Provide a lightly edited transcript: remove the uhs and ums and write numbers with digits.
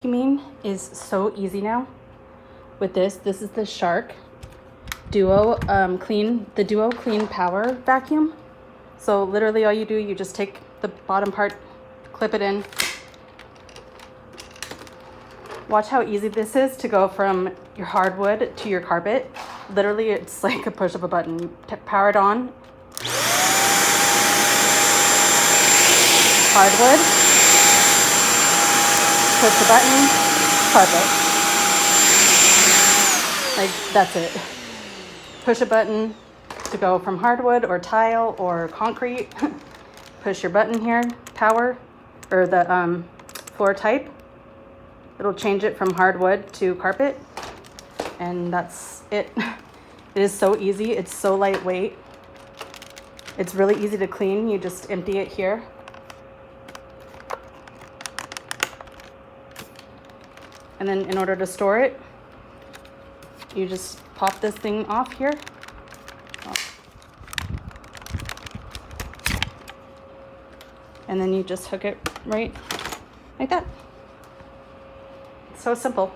vacuuming is so easy now. With this is the Shark Duo the Duo Clean Power Vacuum. So literally all you do, you just take the bottom part, clip it in. Watch how easy this is to go from your hardwood to your carpet. Literally, it's like a push of a button. You power it on. Hardwood. Push the button. Carpet. Like, that's it. Push a button to go from hardwood or tile or concrete. Push your button here, power, or the floor type. It'll change it from hardwood to carpet, and that's it. It is so easy. It's so lightweight. It's really easy to clean. You just empty it here. And then in order to store it, you just pop this thing off here. And then you just hook it right like that. So simple.